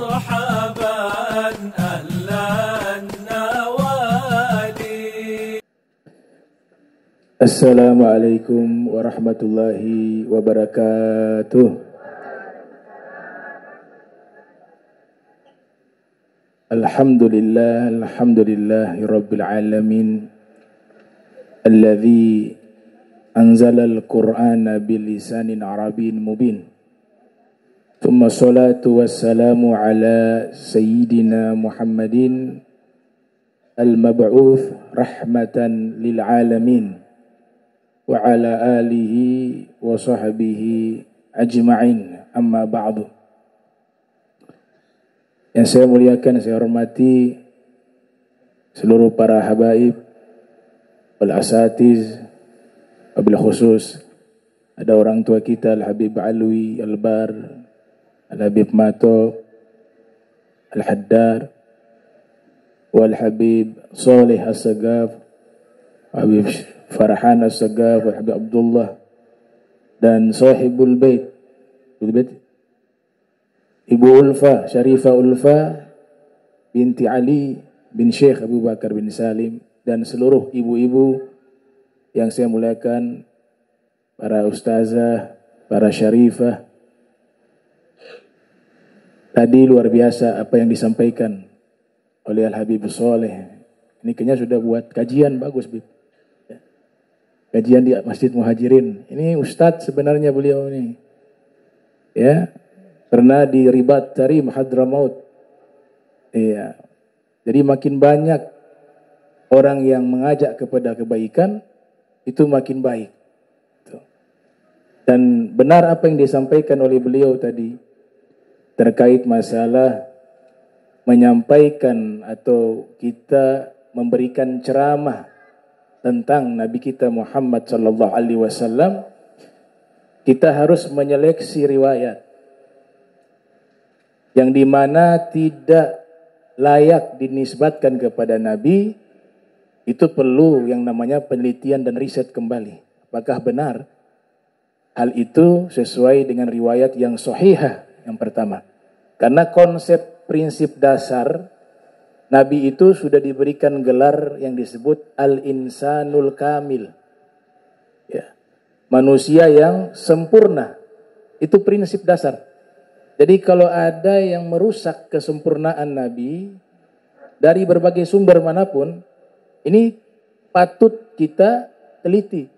مرحبا أهلا النوادي. السلام عليكم ورحمة الله وبركاته. Alhamdulillah Rabbil Alamin Alladhi anzalal Qur'ana bilisanin Arabin mubin. Thumma salatu wassalamu ala Sayyidina Muhammadin al-mab'uth rahmatan lil alamin wa ala alihi wa sahbihi ajma'in, amma ba'du. Yang saya muliakan, saya hormati seluruh para habaib, wal asatiz, wabil khusus ada orang tua kita Al-Habib Alwi Al-Bar, Al-Habib Mato Al-Haddar, wal-Habib Saleh As-Sagaf, Habib Farhan As-Sagaf, wal-Habib Abdullah, dan sahibul bait Ibu Ulfa, Syarifah Ulfa binti Ali bin Syekh Abu Bakar bin Salim, dan seluruh ibu-ibu yang saya muliakan, para ustazah, para syarifah. Tadi luar biasa apa yang disampaikan oleh Al-Habib Saleh. Ini kayaknya sudah buat kajian bagus, Bib. Kajian di Masjid Muhajirin. Ini ustadz sebenarnya beliau ini. Ya. Pernah di Ribat Tarim Hadramaut. Iya. Jadi makin banyak orang yang mengajak kepada kebaikan, itu makin baik. Dan benar apa yang disampaikan oleh beliau tadi terkait masalah menyampaikan atau kita memberikan ceramah tentang Nabi kita Muhammad sallallahu alaihi wasallam. Kita harus menyeleksi riwayat yang dimana tidak layak dinisbatkan kepada Nabi. Itu perlu yang namanya penelitian dan riset kembali. Apakah benar hal itu sesuai dengan riwayat yang sahihah yang pertama. Karena konsep prinsip dasar Nabi itu sudah diberikan gelar yang disebut Al-Insanul Kamil. Ya. Manusia yang sempurna. Itu prinsip dasar. Jadi kalau ada yang merusak kesempurnaan Nabi dari berbagai sumber manapun, ini patut kita teliti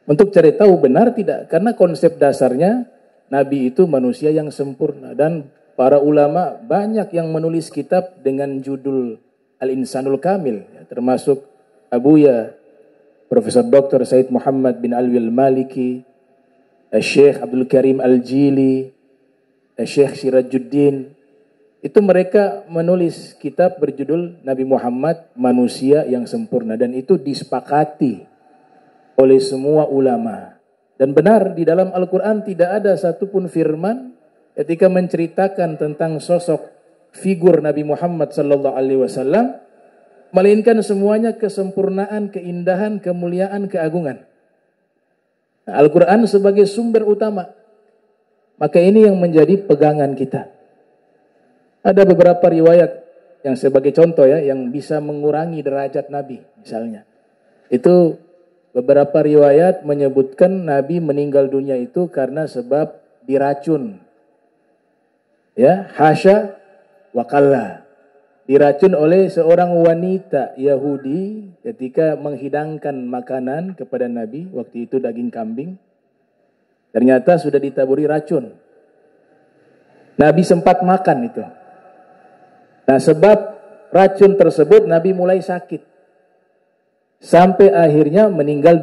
untuk cari tahu benar tidak. Karena konsep dasarnya Nabi itu manusia yang sempurna. Dan para ulama banyak yang menulis kitab dengan judul Al-Insanul Kamil, termasuk Abuya Profesor Dr. Said Muhammad bin Alwi Al-Maliki, Syekh Abdul Karim Al-Jili, Syekh Sirajuddin. Itu mereka menulis kitab berjudul Nabi Muhammad Manusia yang Sempurna. Dan itu disepakati oleh semua ulama. Dan benar di dalam Al-Quran tidak ada satupun firman ketika menceritakan tentang sosok figur Nabi Muhammad sallallahu alaihi wasallam, melainkan semuanya kesempurnaan, keindahan, kemuliaan, keagungan. Al-Quran sebagai sumber utama. Maka ini yang menjadi pegangan kita. Ada beberapa riwayat yang sebagai contoh ya, yang bisa mengurangi derajat Nabi misalnya. Itu beberapa riwayat menyebutkan Nabi meninggal dunia itu karena sebab diracun. Ya, hasya wa kalla. Diracun oleh seorang wanita Yahudi ketika menghidangkan makanan kepada Nabi, waktu itu daging kambing. Ternyata sudah ditaburi racun. Nabi sempat makan itu. Nah, sebab racun tersebut Nabi mulai sakit. Sampai akhirnya meninggal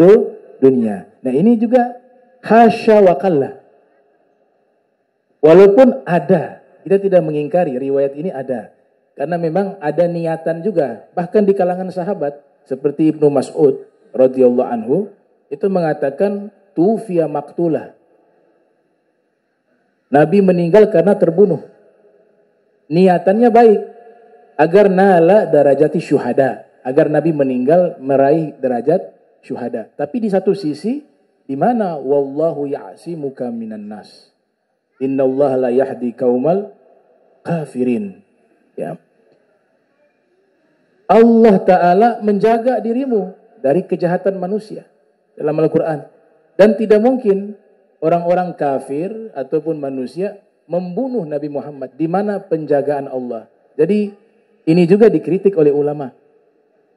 dunia. Nah, ini juga hasya wa kalla. Walaupun ada, kita tidak mengingkari riwayat ini ada. Karena memang ada niatan juga. Bahkan di kalangan sahabat seperti Ibnu Mas'ud radhiyallahu anhu itu mengatakan tufiya maktulah. Nabi meninggal karena terbunuh. Niatannya baik agar nala darajati syuhada, agar Nabi meninggal meraih derajat syuhada. Tapi di satu sisi di mana wallahu ya'simuka minan nas. Innallaha la yahdi qaumal kafirin. Ya. Allah Ta'ala menjaga dirimu dari kejahatan manusia dalam Al-Quran. Dan tidak mungkin orang-orang kafir ataupun manusia membunuh Nabi Muhammad. Di mana penjagaan Allah. Jadi ini juga dikritik oleh ulama.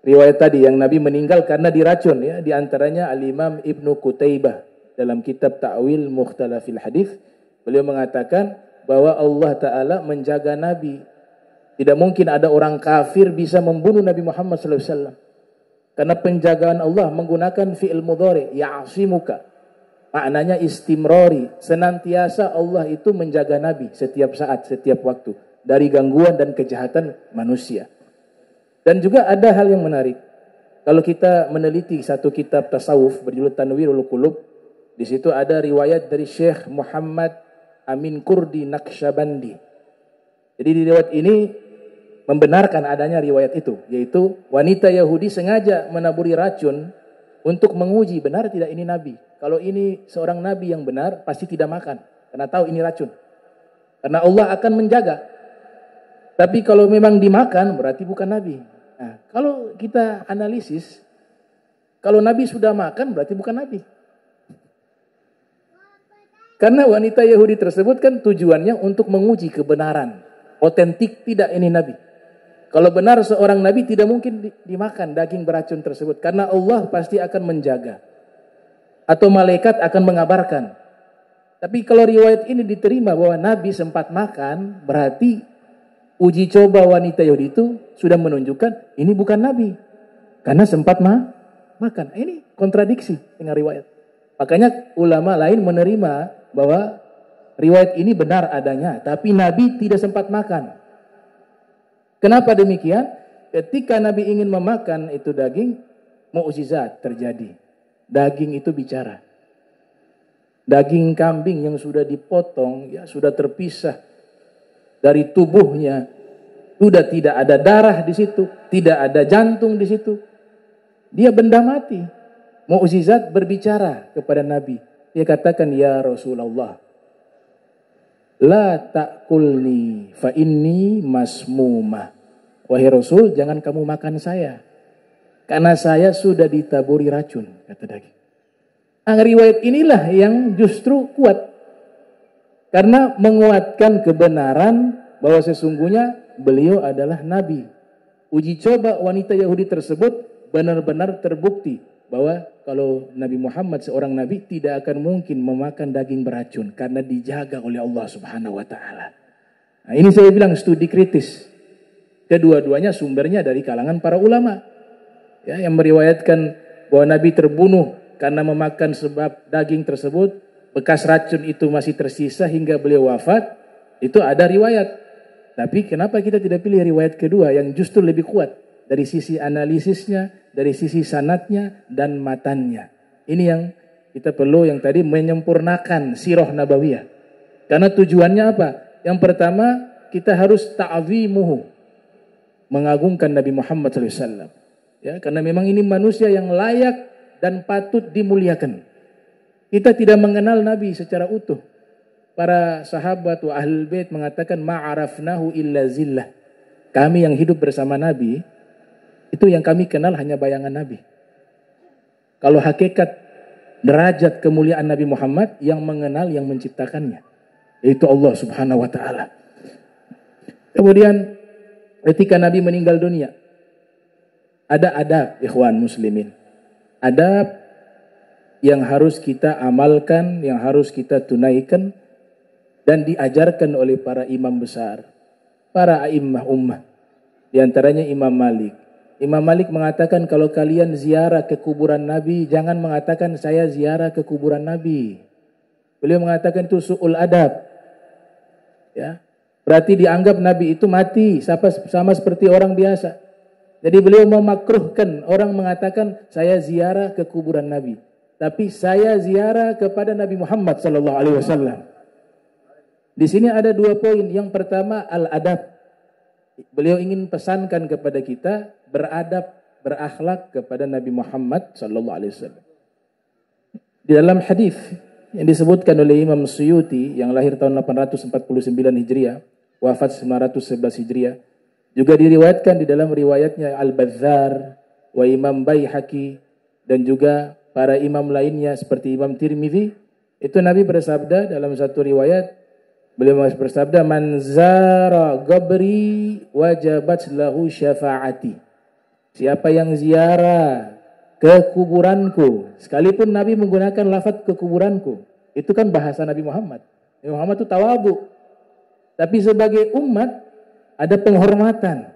Riwayat tadi yang Nabi meninggal karena diracun. Ya. Di antaranya Al-Imam Ibnu Qutaibah dalam kitab Ta'wil Mukhtalafil Hadith. Beliau mengatakan bahwa Allah Ta'ala menjaga Nabi. Tidak mungkin ada orang kafir bisa membunuh Nabi Muhammad SAW. Karena penjagaan Allah menggunakan fi'il mudhari, ya'asimuka. Maknanya istimrori. Senantiasa Allah itu menjaga Nabi setiap saat, setiap waktu. Dari gangguan dan kejahatan manusia. Dan juga ada hal yang menarik. Kalau kita meneliti satu kitab tasawuf berjudul Tanwirul Qulub. Di situ ada riwayat dari Syekh Muhammad Amin Kurdi Naqsyabandi. Jadi di riwayat ini membenarkan adanya riwayat itu, yaitu wanita Yahudi sengaja menaburi racun untuk menguji benar tidak ini nabi. Kalau ini seorang nabi yang benar pasti tidak makan karena tahu ini racun. Karena Allah akan menjaga. Tapi kalau memang dimakan berarti bukan nabi. Nah, kalau kita analisis, kalau nabi sudah makan berarti bukan nabi. Karena wanita Yahudi tersebut kan tujuannya untuk menguji kebenaran. Otentik tidak ini nabi. Kalau benar seorang nabi tidak mungkin dimakan daging beracun tersebut. Karena Allah pasti akan menjaga. Atau malaikat akan mengabarkan. Tapi kalau riwayat ini diterima bahwa nabi sempat makan, berarti uji coba wanita Yahudi itu sudah menunjukkan ini bukan nabi. Karena sempat makan. Ini kontradiksi dengan riwayat. Makanya ulama lain menerima bahwa riwayat ini benar adanya. Tapi nabi tidak sempat makan. Kenapa demikian? Ketika Nabi ingin memakan itu daging, mukjizat terjadi. Daging itu bicara. Daging kambing yang sudah dipotong, ya sudah terpisah dari tubuhnya, sudah tidak ada darah di situ, tidak ada jantung di situ. Dia benda mati. Mukjizat berbicara kepada Nabi. Dia katakan, ya Rasulullah, la ta'kulni fa inni masmumah. Wahai Rasul, jangan kamu makan saya. Karena saya sudah ditaburi racun, kata daging. Riwayat inilah yang justru kuat. Karena menguatkan kebenaran bahwa sesungguhnya beliau adalah Nabi. Uji coba wanita Yahudi tersebut benar-benar terbukti bahwa kalau Nabi Muhammad seorang Nabi tidak akan mungkin memakan daging beracun karena dijaga oleh Allah Subhanahu wa Ta'ala. Nah, ini saya bilang studi kritis. Kedua-duanya sumbernya dari kalangan para ulama. Ya, yang meriwayatkan bahwa Nabi terbunuh karena memakan sebab daging tersebut, bekas racun itu masih tersisa hingga beliau wafat, itu ada riwayat. Tapi kenapa kita tidak pilih riwayat kedua yang justru lebih kuat dari sisi analisisnya, dari sisi sanadnya dan matannya. Ini yang kita perlu yang tadi menyempurnakan sirah nabawiyah. Karena tujuannya apa? Yang pertama, kita harus ta'zimuhu, mengagungkan Nabi Muhammad SAW. Ya, karena memang ini manusia yang layak dan patut dimuliakan. Kita tidak mengenal Nabi secara utuh. Para sahabat wa ahlul bait mengatakan ma'arafnahu illa zillah. Kami yang hidup bersama Nabi, itu yang kami kenal hanya bayangan Nabi. Kalau hakikat derajat kemuliaan Nabi Muhammad, yang mengenal yang menciptakannya, yaitu Allah Subhanahu wa Ta'ala. Kemudian ketika Nabi meninggal dunia, ada adab ikhwan muslimin. Adab yang harus kita amalkan, yang harus kita tunaikan dan diajarkan oleh para imam besar, para a'immah ummah. Di antaranya Imam Malik. Imam Malik mengatakan kalau kalian ziarah ke kuburan Nabi, jangan mengatakan saya ziarah ke kuburan Nabi. Beliau mengatakan itu su'ul adab. Ya. Berarti dianggap Nabi itu mati, sama seperti orang biasa. Jadi beliau memakruhkan orang mengatakan saya ziarah ke kuburan Nabi. Tapi saya ziarah kepada Nabi Muhammad sallallahu alaihi wasallam. Di sini ada dua poin. Yang pertama al-adab. Beliau ingin pesankan kepada kita beradab, berakhlak kepada Nabi Muhammad sallallahu alaihi wasallam. Di dalam hadis yang disebutkan oleh Imam Suyuti yang lahir tahun 849 Hijriah, wafat 911 Hijriah. Juga diriwayatkan di dalam riwayatnya Al-Bazzar, wa Imam Baihaqi, dan juga para imam lainnya seperti Imam Tirmidzi. Itu Nabi bersabda dalam satu riwayat, beliau bersabda, man zara qabri wajabat lahu syafaati. Siapa yang ziarah ke kuburanku, sekalipun Nabi menggunakan lafaz ke kuburanku, itu kan bahasa Nabi Muhammad. Nabi Muhammad itu tawadhu. Tapi sebagai umat ada penghormatan.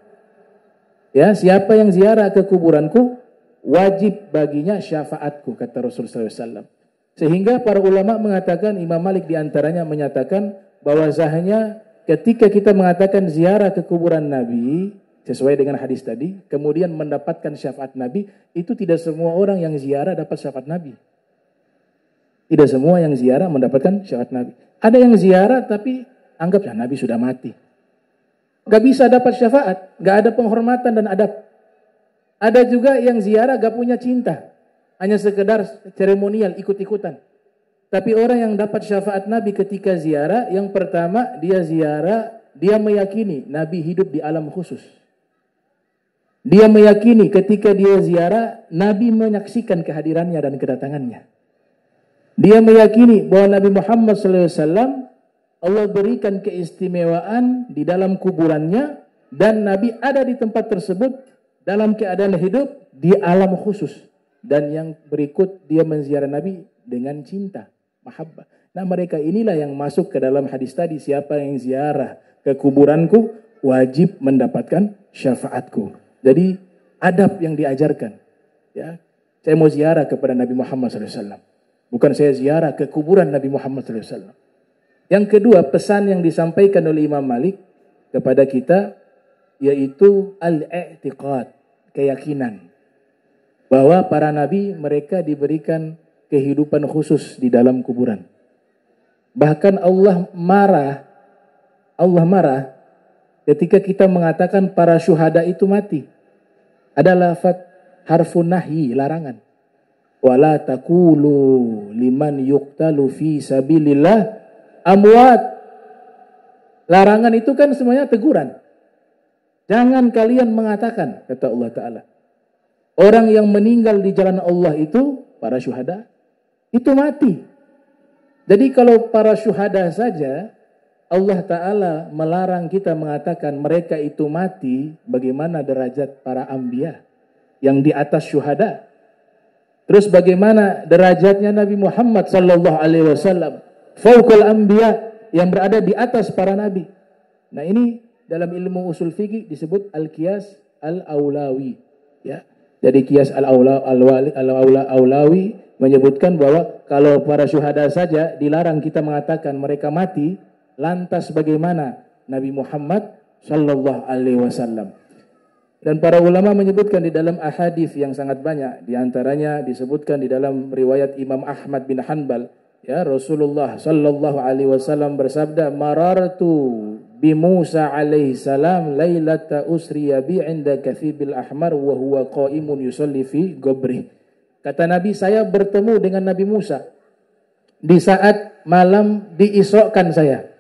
Ya, siapa yang ziarah ke kuburanku, wajib baginya syafaatku, kata Rasulullah SAW. Sehingga para ulama mengatakan, Imam Malik diantaranya menyatakan bahwasanya ketika kita mengatakan ziarah ke kuburan Nabi sesuai dengan hadis tadi, kemudian mendapatkan syafaat Nabi, itu tidak semua orang yang ziarah dapat syafaat Nabi. Tidak semua yang ziarah mendapatkan syafaat Nabi. Ada yang ziarah tapi anggaplah Nabi sudah mati. Gak bisa dapat syafaat, gak ada penghormatan dan adab. Ada juga yang ziarah gak punya cinta, hanya sekedar seremonial, ikut-ikutan. Tapi orang yang dapat syafaat Nabi ketika ziarah, yang pertama dia ziarah, dia meyakini Nabi hidup di alam khusus. Dia meyakini ketika dia ziarah, Nabi menyaksikan kehadirannya dan kedatangannya. Dia meyakini bahwa Nabi Muhammad SAW, Allah berikan keistimewaan di dalam kuburannya, dan Nabi ada di tempat tersebut dalam keadaan hidup di alam khusus. Dan yang berikut, dia menziarah Nabi dengan cinta, mahabbah. Nah, mereka inilah yang masuk ke dalam hadis tadi, siapa yang ziarah ke kuburanku wajib mendapatkan syafaatku. Jadi adab yang diajarkan. Ya, saya mau ziarah kepada Nabi Muhammad SAW. Bukan saya ziarah ke kuburan Nabi Muhammad SAW. Yang kedua, pesan yang disampaikan oleh Imam Malik kepada kita, yaitu al-i'tiqad, keyakinan. Bahwa para nabi mereka diberikan kehidupan khusus di dalam kuburan. Bahkan Allah marah ketika kita mengatakan para syuhada itu mati. Ada lafaz harfun nahyi, larangan. Wala taqulu liman yuqtalu fi sabilillah amwat. Larangan itu kan semuanya teguran. Jangan kalian mengatakan, kata Allah Ta'ala, orang yang meninggal di jalan Allah itu, para syuhada, itu mati. Jadi kalau para syuhada saja, Allah Ta'ala melarang kita mengatakan mereka itu mati, bagaimana derajat para anbiya yang di atas syuhada? Terus bagaimana derajatnya Nabi Muhammad sallallahu alaihi wasallam, fauqal anbiya, yang berada di atas para nabi. Nah, ini dalam ilmu usul fikih disebut al-qiyas al-aulawi, ya. Jadi qiyas al-aulawi menyebutkan bahwa kalau para syuhada saja dilarang kita mengatakan mereka mati, lantas bagaimana Nabi Muhammad sallallahu alaihi wasallam? Dan para ulama menyebutkan di dalam ahadits yang sangat banyak, di antaranya disebutkan di dalam riwayat Imam Ahmad bin Hanbal, ya, Rasulullah sallallahu alaihi wasallam bersabda, "Marartu bi Musa alaihi salam lailata usriya bi 'inda Kathibil Ahmar wa huwa qa'imun yusalli fi ghabrih." Kata Nabi, saya bertemu dengan Nabi Musa di saat malam diisrokan saya.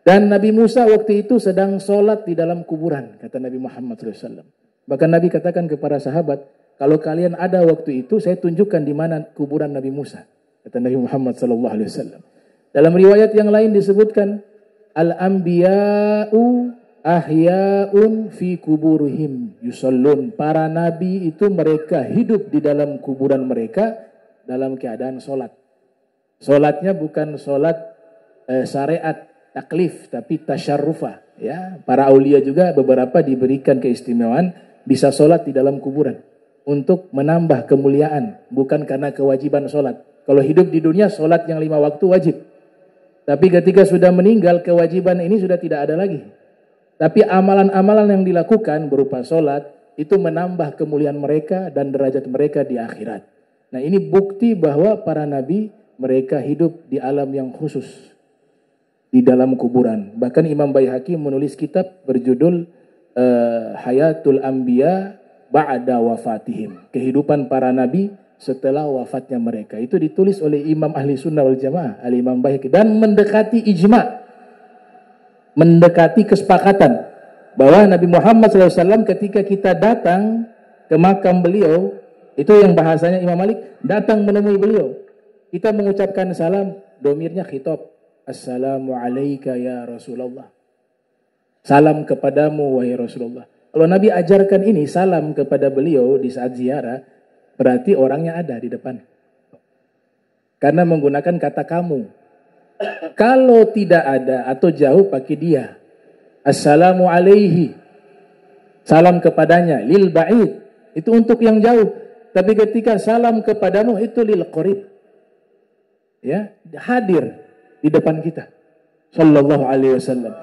Dan Nabi Musa waktu itu sedang sholat di dalam kuburan, kata Nabi Muhammad SAW. Bahkan Nabi katakan kepada sahabat, kalau kalian ada waktu itu, saya tunjukkan di mana kuburan Nabi Musa, kata Nabi Muhammad SAW. Dalam riwayat yang lain disebutkan, al-anbiya'u ahya'un fi kuburihim yusallun. Para nabi itu mereka hidup di dalam kuburan mereka dalam keadaan sholat. Sholatnya bukan sholat syariat, taklif, tapi tasyarrufa, ya. Para aulia juga beberapa diberikan keistimewaan bisa sholat di dalam kuburan untuk menambah kemuliaan, bukan karena kewajiban sholat. Kalau hidup di dunia sholat yang 5 waktu wajib, tapi ketika sudah meninggal kewajiban ini sudah tidak ada lagi. Tapi amalan-amalan yang dilakukan berupa sholat itu menambah kemuliaan mereka dan derajat mereka di akhirat. Nah, ini bukti bahwa para nabi mereka hidup di alam yang khusus, di dalam kuburan. Bahkan Imam Baihaqi menulis kitab berjudul Hayatul Anbiya Ba'da Wafatihim, kehidupan para nabi setelah wafatnya mereka. Itu ditulis oleh Imam Ahli Sunnah wal Jamaah, Al-Imam Baihaqi, dan mendekati ijma'. mendekati kesepakatan bahwa Nabi Muhammad SAW ketika kita datang ke makam beliau, itu yang bahasanya Imam Malik, datang menemui beliau, kita mengucapkan salam, domirnya khitab, assalamu alayka ya Rasulullah, salam kepadamu wahai Rasulullah. Kalau Nabi ajarkan ini salam kepada beliau di saat ziarah, berarti orangnya ada di depan, karena menggunakan kata kamu. Kalau tidak ada atau jauh pakai dia, assalamu alaihi, salam kepadanya, lil ba'id, itu untuk yang jauh. Tapi ketika salam kepadamu itu lil qarib, ya, hadir di depan kita, sallallahu alaihi wasallam.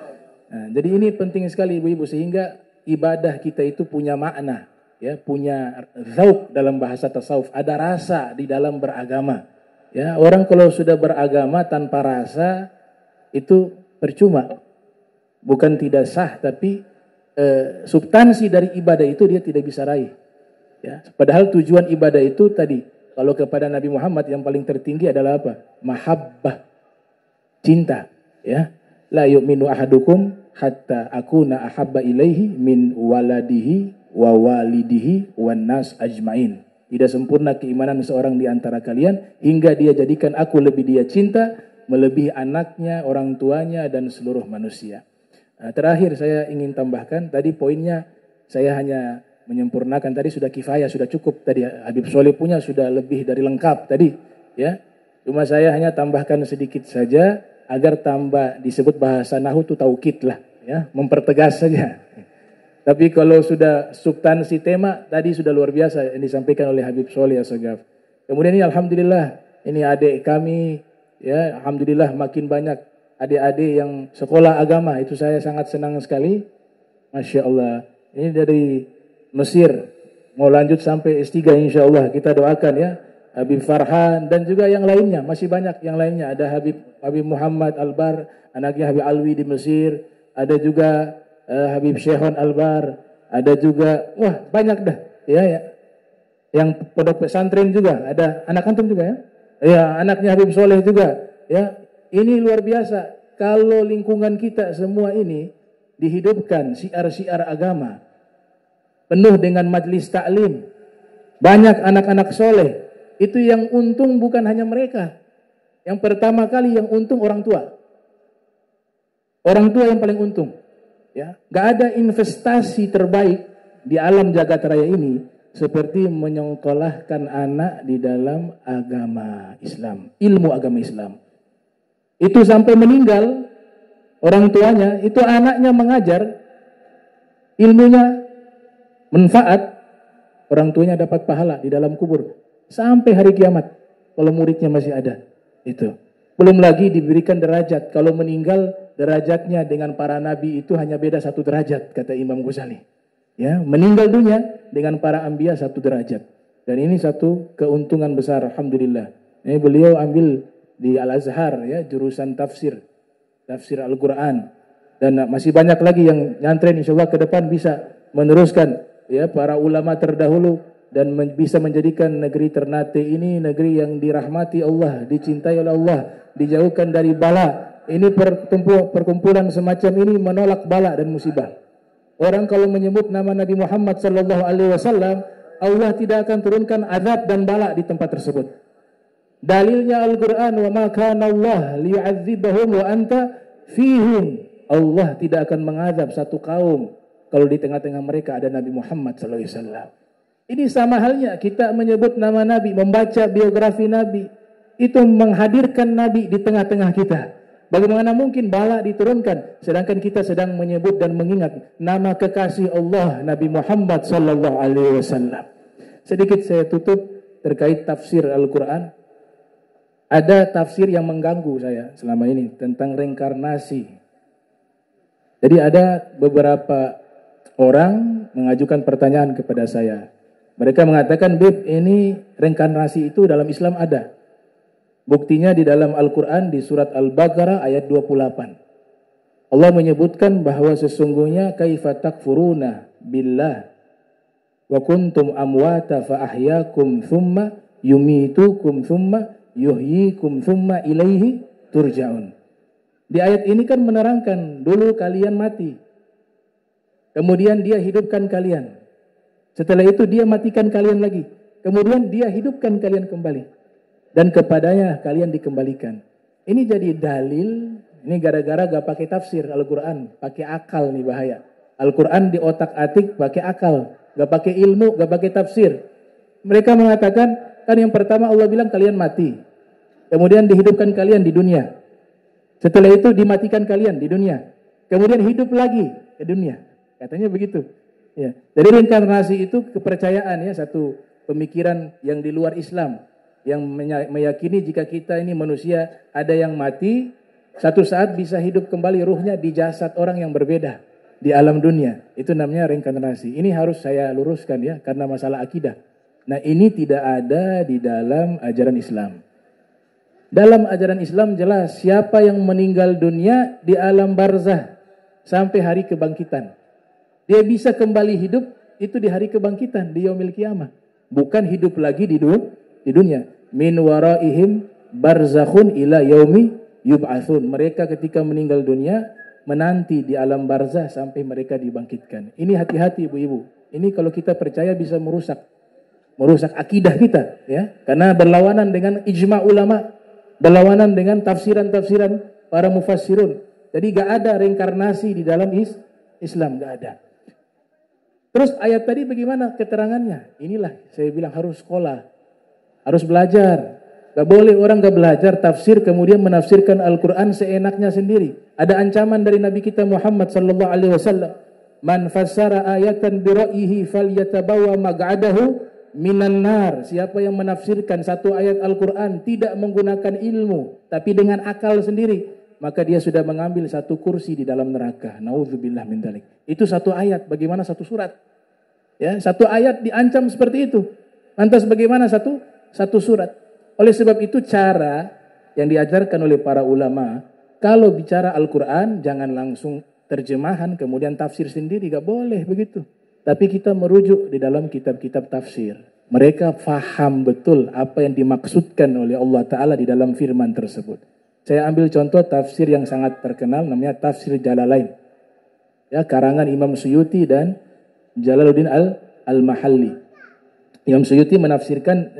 Nah, jadi ini penting sekali ibu-ibu, sehingga ibadah kita itu punya makna, ya, punya zauq dalam bahasa tasawuf, ada rasa di dalam beragama. Ya, orang kalau sudah beragama tanpa rasa itu percuma. Bukan tidak sah, tapi substansi dari ibadah itu dia tidak bisa raih. Ya, padahal tujuan ibadah itu tadi, kalau kepada Nabi Muhammad yang paling tertinggi adalah apa? Mahabbah, cinta. Ya, la yu'minu ahadukum hatta akuna ahabba ilaihi min waladihi wa walidihi wan nas ajmain. Tidak sempurna keimanan seorang di antara kalian hingga dia jadikan aku lebih dia cinta melebihi anaknya, orang tuanya, dan seluruh manusia. Nah, terakhir saya ingin tambahkan, tadi poinnya saya hanya menyempurnakan, tadi sudah kifayah, sudah cukup. Tadi Habib Soleh punya sudah lebih dari lengkap tadi. Ya, cuma saya hanya tambahkan sedikit saja agar tambah disebut bahasa nahu itu taukid lah, ya, mempertegas saja. Tapi kalau sudah substansi tema tadi sudah luar biasa yang disampaikan oleh Habib Soleh Assegaf. Kemudian ini alhamdulillah, ini adik kami, ya, alhamdulillah makin banyak adik-adik yang sekolah agama, itu saya sangat senang sekali. Masya Allah. Ini dari Mesir, mau lanjut sampai S3 insya Allah, kita doakan ya. Habib Farhan dan juga yang lainnya, masih banyak yang lainnya. Ada Habib Muhammad Albar, anaknya Habib Alwi di Mesir. Ada juga Habib Syehon Albar, ada juga, wah banyak dah, ya, ya. Yang pondok pesantren juga, ada anak antum juga ya, ya, anaknya Habib Soleh juga, ya. Ini luar biasa. Kalau lingkungan kita semua ini dihidupkan syiar-syiar agama, penuh dengan majlis taklim, banyak anak-anak soleh, itu yang untung bukan hanya mereka. Yang pertama kali yang untung orang tua. Orang tua yang paling untung. Ya, nggak ada investasi terbaik di alam jagat raya ini seperti menyekolahkan anak di dalam agama Islam, ilmu agama Islam. Itu sampai meninggal orang tuanya, itu anaknya mengajar, ilmunya manfaat, orang tuanya dapat pahala di dalam kubur sampai hari kiamat kalau muridnya masih ada. Itu belum lagi diberikan derajat. Kalau meninggal, derajatnya dengan para nabi itu hanya beda 1 derajat, kata Imam Ghazali. Ya, meninggal dunia dengan para anbiya 1 derajat. Dan ini satu keuntungan besar, alhamdulillah. Ini beliau ambil di Al-Azhar, ya, jurusan tafsir Al-Quran. Dan masih banyak lagi yang nyantren, insyaallah ke depan bisa meneruskan, ya, para ulama terdahulu dan bisa menjadikan negeri Ternate ini negeri yang dirahmati Allah, dicintai oleh Allah, dijauhkan dari bala. Ini perkumpulan semacam ini menolak bala dan musibah. Orang kalau menyebut nama Nabi Muhammad sallallahu alaihi wasallam, Allah tidak akan turunkan azab dan bala di tempat tersebut. Dalilnya Al-Qur'an, wa ma kana Allah liyu'adzibahum wa anta fihim. Allah tidak akan mengazab satu kaum kalau di tengah-tengah mereka ada Nabi Muhammad sallallahu alaihi wasallam. Ini sama halnya kita menyebut nama Nabi, membaca biografi Nabi, itu menghadirkan Nabi di tengah-tengah kita. Bagaimana mungkin bala diturunkan sedangkan kita sedang menyebut dan mengingat nama kekasih Allah Nabi Muhammad sallallahu alaihi wasallam. Sedikit saya tutup terkait tafsir Al-Qur'an. Ada tafsir yang mengganggu saya selama ini tentang reinkarnasi. Jadi ada beberapa orang mengajukan pertanyaan kepada saya. Mereka mengatakan, "Bib, ini reinkarnasi itu dalam Islam ada." Buktinya di dalam Al-Quran di surat Al-Baqarah ayat 28. Allah menyebutkan bahwa sesungguhnya kaifa takfuruna billah wa kuntum amwata fa ahyakum thumma yumitukum thumma yuhyikum thumma ilaihi turja'un. Di ayat ini kan menerangkan dulu kalian mati. Kemudian dia hidupkan kalian. Setelah itu dia matikan kalian lagi. Kemudian dia hidupkan kalian kembali. Dan kepadanya kalian dikembalikan. Ini jadi dalil, ini gara-gara gak pakai tafsir Al-Quran. Pakai akal nih bahaya. Al-Quran di otak-atik pakai akal. Gak pakai ilmu, gak pakai tafsir. Mereka mengatakan, kan yang pertama Allah bilang kalian mati. Kemudian dihidupkan kalian di dunia. Setelah itu dimatikan kalian di dunia. Kemudian hidup lagi di dunia. Katanya begitu. Ya. Jadi reinkarnasi itu kepercayaan ya, satu pemikiran yang di luar Islam. Yang meyakini jika kita ini manusia ada yang mati, satu saat bisa hidup kembali ruhnya di jasad orang yang berbeda di alam dunia. Itu namanya reinkarnasi. Ini harus saya luruskan ya, karena masalah akidah. Nah ini tidak ada di dalam ajaran Islam. Dalam ajaran Islam jelas siapa yang meninggal dunia di alam barzah sampai hari kebangkitan. Dia bisa kembali hidup itu di hari kebangkitan, di yaumil qiyamah. Bukan hidup lagi di dunia. Min waraihim barzakhun ila yaumi yub'atsun. Mereka ketika meninggal dunia menanti di alam barzah sampai mereka dibangkitkan. Ini hati-hati ibu-ibu. Ini kalau kita percaya bisa merusak akidah kita ya. Karena berlawanan dengan ijma' ulama, berlawanan dengan tafsiran-tafsiran para mufassirun. Jadi gak ada reinkarnasi di dalam Islam, gak ada. Terus ayat tadi bagaimana keterangannya? Inilah saya bilang harus sekolah, harus belajar. Gak boleh orang gak belajar tafsir kemudian menafsirkan Al-Quran seenaknya sendiri. Ada ancaman dari Nabi kita Muhammad sallallahu alaihi wasallam. Man fassara ayatan bi ra'yihi falyatabawa maq'adahu minan nar. Siapa yang menafsirkan satu ayat Al-Quran tidak menggunakan ilmu tapi dengan akal sendiri, maka dia sudah mengambil satu kursi di dalam neraka. Nauzubillah min dzalik. Itu satu ayat, bagaimana satu surat? Ya, satu ayat diancam seperti itu. Lantas bagaimana satu surat? Oleh sebab itu cara yang diajarkan oleh para ulama, kalau bicara Al-Quran jangan langsung terjemahan kemudian tafsir sendiri, gak boleh begitu. Tapi kita merujuk di dalam kitab-kitab tafsir. Mereka faham betul apa yang dimaksudkan oleh Allah Ta'ala di dalam firman tersebut. Saya ambil contoh tafsir yang sangat terkenal, namanya Tafsir Jalalain. Ya, karangan Imam Suyuti dan Jalaluddin Al-Mahalli. Imam Suyuti menafsirkan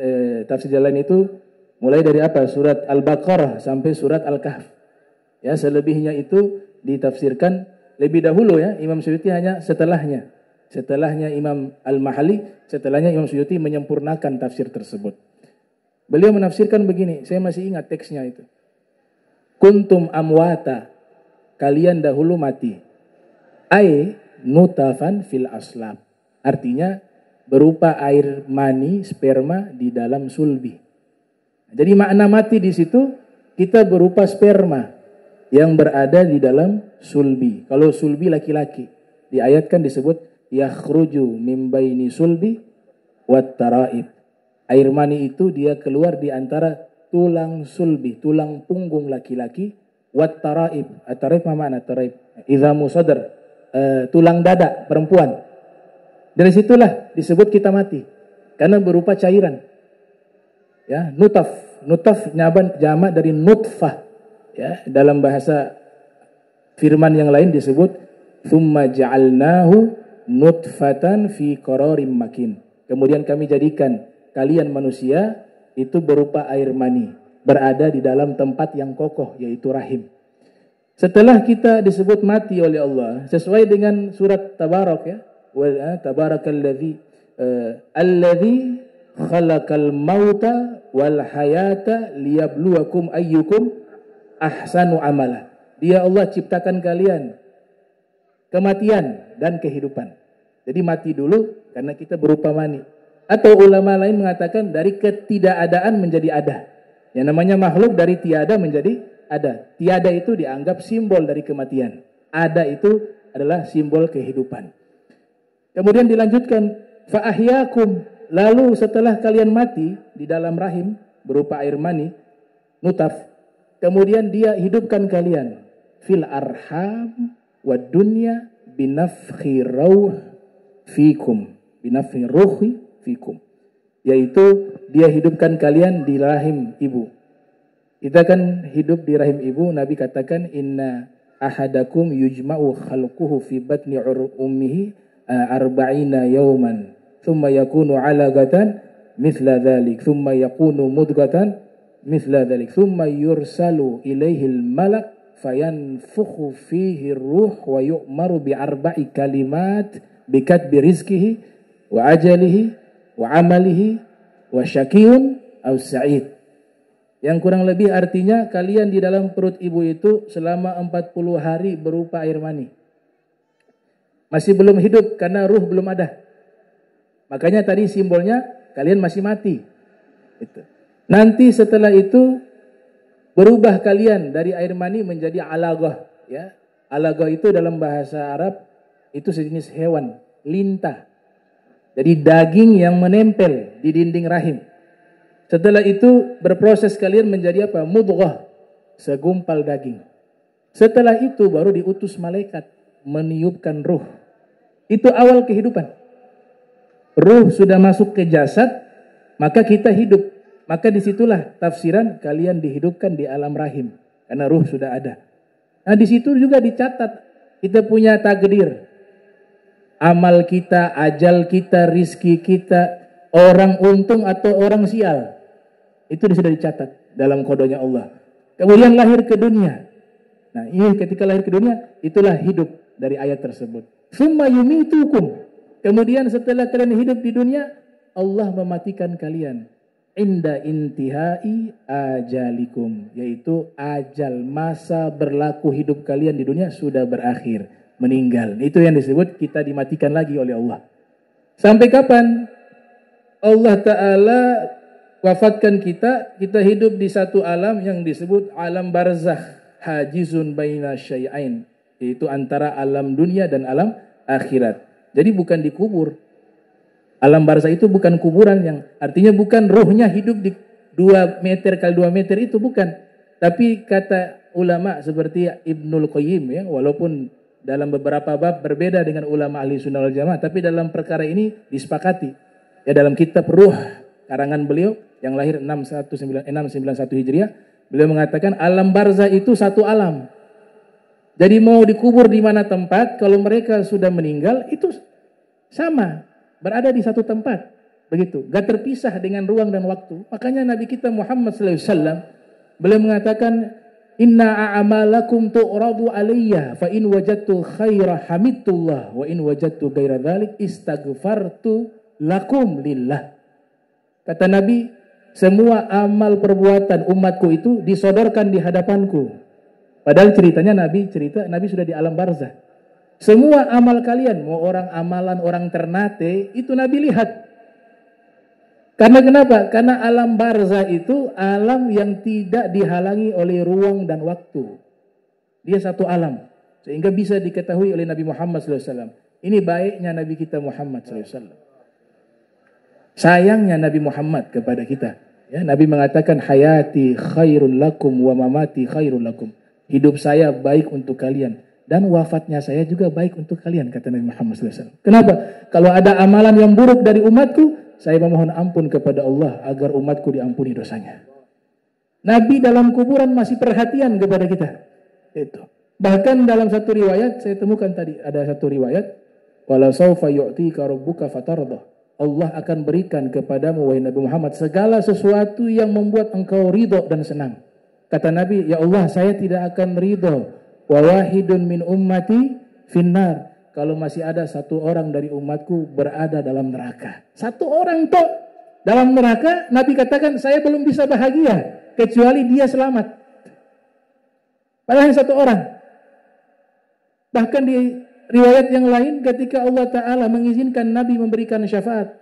Tafsir Jalalain itu mulai dari apa? Surat Al-Baqarah sampai surat Al-Kahf. Ya, selebihnya itu ditafsirkan lebih dahulu ya. Imam Suyuti hanya setelahnya. Setelahnya Imam Al-Mahalli, setelahnya Imam Suyuti menyempurnakan tafsir tersebut. Beliau menafsirkan begini, saya masih ingat teksnya itu. Kuntum amwata, kalian dahulu mati. Ai nutafan fil aslab. Artinya berupa air mani, sperma di dalam sulbi. Jadi makna mati di situ kita berupa sperma yang berada di dalam sulbi. Kalau sulbi laki-laki, diayatkan disebut yakhruju mim baini sulbi wat taraib. Air mani itu dia keluar di antara tulang sulbi, tulang punggung laki-laki, wat taraib. At-taraib apa makna taraib? Idzamu sadar, tulang dada perempuan. Dari situlah disebut kita mati karena berupa cairan. Ya, nutaf jamak dari nutfah. Ya, dalam bahasa firman yang lain disebut tsumma ja'alnahu nutfatan fi qararim makin. Kemudian kami jadikan kalian manusia itu berupa air mani, berada di dalam tempat yang kokoh, yaitu rahim. Setelah kita disebut mati oleh Allah, sesuai dengan surat Tabarak ya, tabarakalladzi alladzi khalaqal mauta wal hayata liyabluwakum ayyukum ahsanu amala. Dia Allah ciptakan kalian kematian dan kehidupan. Jadi mati dulu karena kita berupa mani. Atau ulama lain mengatakan dari ketidakadaan menjadi ada. Yang namanya makhluk dari tiada menjadi ada. Tiada itu dianggap simbol dari kematian. Ada itu adalah simbol kehidupan. Kemudian dilanjutkan, fa ahyakum, lalu setelah kalian mati di dalam rahim berupa air mani, nutaf, kemudian dia hidupkan kalian fil arham wad dunya binafhi ruh fikum, binafhi ruhi fikum, yaitu dia hidupkan kalian di rahim ibu. Kita kan hidup di rahim ibu, Nabi katakan inna ahadakum yujma'u khalquhu fi batni ummihi arba'ina yawman thumma yakunu 'alaqatan mithla dhalik thumma yakunu mudghatan mithla dhalik thumma yursalu ilaihi al-malak fayanfukhu fihi ar-ruh wa yu'maru bi arba'i kalimat bikatbi rizqihi wa ajalihi wa amalihi wa syakiyun aw sa'id. Yang kurang lebih artinya kalian di dalam perut ibu itu selama 40 hari berupa air mani. Masih belum hidup karena ruh belum ada. Makanya tadi simbolnya kalian masih mati. Itu. Nanti setelah itu berubah kalian dari air mani menjadi alaqah. Ya. Alaqah itu dalam bahasa Arab itu sejenis hewan, lintah. Jadi daging yang menempel di dinding rahim. Setelah itu berproses kalian menjadi apa? Mudghah, segumpal daging. Setelah itu baru diutus malaikat meniupkan ruh. Itu awal kehidupan. Ruh sudah masuk ke jasad, maka kita hidup. Maka disitulah tafsiran kalian dihidupkan di alam rahim. Karena ruh sudah ada. Nah disitu juga dicatat kita punya takdir. Amal kita, ajal kita, rizki kita, orang untung atau orang sial. Itu sudah dicatat dalam kodonya Allah. Kemudian lahir ke dunia. Nah ini ketika lahir ke dunia, itulah hidup dari ayat tersebut. Summa yumitukum. Kemudian setelah kalian hidup di dunia, Allah mematikan kalian. Inda intihai ajalikum. Yaitu ajal, masa berlaku hidup kalian di dunia sudah berakhir. Meninggal. Itu yang disebut kita dimatikan lagi oleh Allah. Sampai kapan? Allah Ta'ala wafatkan kita hidup di satu alam yang disebut alam barzakh, hajizun baina syai'ain, yaitu antara alam dunia dan alam akhirat. Jadi bukan dikubur. Alam barzakh itu bukan kuburan, yang artinya bukan ruhnya hidup di 2 meter kali 2 meter, itu bukan. Tapi kata ulama seperti Ibnul Qayyim, ya, walaupun dalam beberapa bab berbeda dengan ulama ahli sunnah wal jamaah, tapi dalam perkara ini disepakati. Ya, dalam kitab Ruh karangan beliau yang lahir 691 Hijriah, beliau mengatakan alam barzah itu satu alam. Jadi mau dikubur di mana tempat, kalau mereka sudah meninggal itu sama, berada di satu tempat. Begitu, gak terpisah dengan ruang dan waktu. Makanya Nabi kita Muhammad SAW beliau mengatakan inna a'amalakum tu'radu alayya fa in wajadtu khaira hamidullah wa in wajadtu ghaira dzalik istaghfartu lakum lillah. Kata Nabi, semua amal perbuatan umatku itu disodorkan di hadapanku. Padahal ceritanya Nabi sudah di alam barzah. Semua amal kalian, mau orang amalan orang Ternate, itu Nabi lihat. Karena kenapa? Karena alam barzah itu alam yang tidak dihalangi oleh ruang dan waktu. Dia satu alam. Sehingga bisa diketahui oleh Nabi Muhammad SAW. Ini baiknya Nabi kita Muhammad SAW. Sayangnya Nabi Muhammad kepada kita. Ya, Nabi mengatakan hayati khairun lakum wa mamati khairun lakum. Hidup saya baik untuk kalian. Dan wafatnya saya juga baik untuk kalian, kata Nabi Muhammad SAW. Kenapa? Kalau ada amalan yang buruk dari umatku, saya memohon ampun kepada Allah agar umatku diampuni dosanya. Nabi dalam kuburan masih perhatian kepada kita. Itu. Bahkan dalam satu riwayat, saya temukan tadi, ada satu riwayat, wala sawfa yu'tika rabbuka fatardah. Allah akan berikan kepadamu, wahai Nabi Muhammad, segala sesuatu yang membuat engkau ridho dan senang. Kata Nabi, ya Allah, saya tidak akan ridho. Wa wahidun min ummati finnar. Kalau masih ada satu orang dari umatku berada dalam neraka. Satu orang toh dalam neraka, Nabi katakan, saya belum bisa bahagia kecuali dia selamat. Padahal satu orang. Bahkan di riwayat yang lain ketika Allah Ta'ala mengizinkan Nabi memberikan syafaat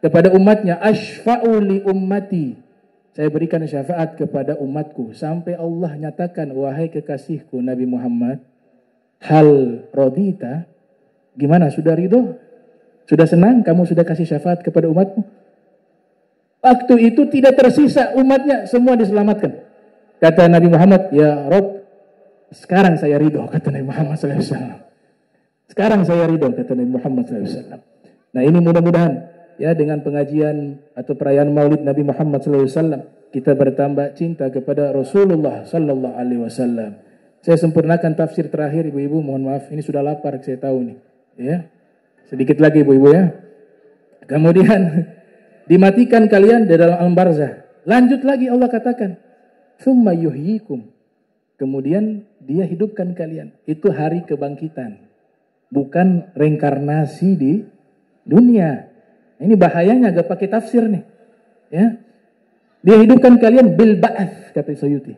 kepada umatnya, ashfa'u li ummati, saya berikan syafaat kepada umatku, sampai Allah nyatakan, wahai kekasihku Nabi Muhammad, hal radita, gimana, sudah ridho? Sudah senang kamu sudah kasih syafaat kepada umatmu? Waktu itu tidak tersisa umatnya, semua diselamatkan. Kata Nabi Muhammad, ya Rob, sekarang saya ridho, kata Nabi Muhammad SAW. Sekarang saya ridho, kata Nabi Muhammad SAW. Nah ini mudah-mudahan ya dengan pengajian atau perayaan Maulid Nabi Muhammad SAW kita bertambah cinta kepada Rasulullah sallallahu alaihi wasallam. Saya sempurnakan tafsir terakhir ibu-ibu, mohon maaf ini sudah lapar saya tahu nih. Ya. Sedikit lagi ibu-ibu ya. Kemudian dimatikan kalian di dalam alam barzah. Lanjut lagi Allah katakan, "Tsumma yuhyikum." Kemudian dia hidupkan kalian. Itu hari kebangkitan. Bukan reinkarnasi di dunia. Ini bahayanya agak pakai tafsir nih. Ya. Dia hidupkan kalian bil ba'ats kata Suyuti.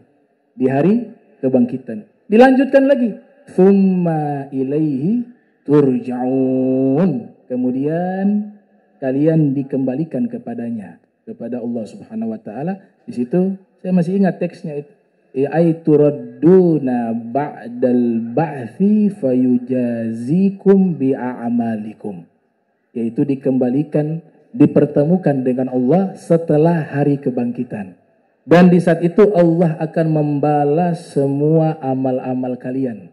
Di hari kebangkitan. Dilanjutkan lagi. Tsumma ilaihi turja'un. Kemudian kalian dikembalikan kepadanya, kepada Allah Subhanahu wa taala. Di situ saya masih ingat teksnya itu. Aituradduna ba'dal ba'thi fayujazikum bi'amalikum. Yaitu dikembalikan, dipertemukan dengan Allah setelah hari kebangkitan. Dan di saat itu Allah akan membalas semua amal-amal kalian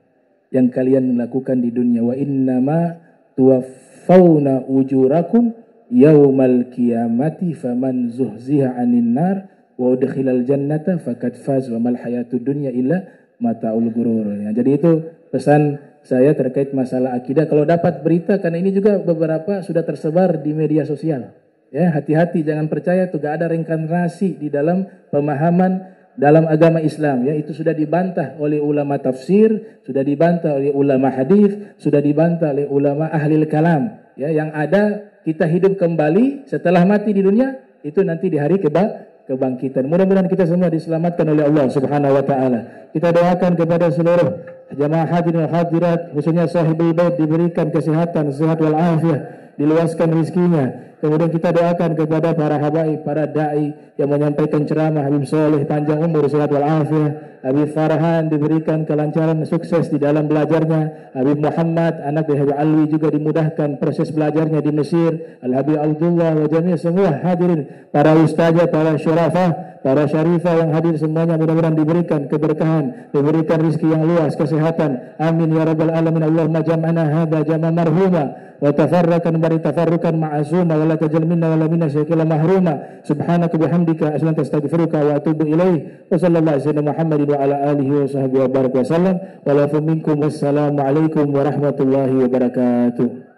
yang kalian lakukan di dunia. Wa innama tuwaffawna ujurakum yaumal qiyamati faman zuhziha 'anil nar wa udkhilal jannata faqad faz wa mal hayatud dunya illa mataul ghurur. Ya, jadi itu pesan saya terkait masalah akidah. Kalau dapat berita, karena ini juga beberapa sudah tersebar di media sosial. Ya, hati-hati jangan percaya tuh gak ada reinkarnasi di dalam pemahaman dalam agama Islam. Ya, itu sudah dibantah oleh ulama tafsir, sudah dibantah oleh ulama hadis, sudah dibantah oleh ulama ahli kalam. Ya, yang ada kita hidup kembali setelah mati di dunia itu nanti di hari kebangkitan. Mudah-mudahan kita semua diselamatkan oleh Allah Subhanahu wa taala. Kita doakan kepada seluruh jamaah hadirin dan hadirat, khususnya sahibul bait, diberikan kesehatan, sehat wal afiat, diluaskan rezekinya. Kemudian kita doakan kepada para habaib, para dai yang menyampaikan ceramah, Habib Soleh panjang umur, sehat wal afiat. Habib Farhan diberikan kelancaran, sukses di dalam belajarnya. Habib Muhammad anak dari Habib Alwi juga dimudahkan proses belajarnya di Mesir. Al Habib Abdullah wa jami' semua hadirin, para ustazah, para syurafah, para syarifah yang hadir semuanya mudah-mudahan diberikan keberkahan, diberikan rezeki yang luas, kesehatan. Amin ya rabbal alamin. Allahumma jam'ana hadza jam'a marhuma wa tafarraqan bari tafarrukan ma'asuma wa la tajal minna wa la minna syakila mahruma. Subhanaka bihamdika asyhadu astaghfiruka wa atubu ilaik. Wa sallallahu alaihi Muhammadin wa ala alihi wa sahbihi wa baraka wasallam. Wa la minkum wassalamu alaikum warahmatullahi wabarakatuh.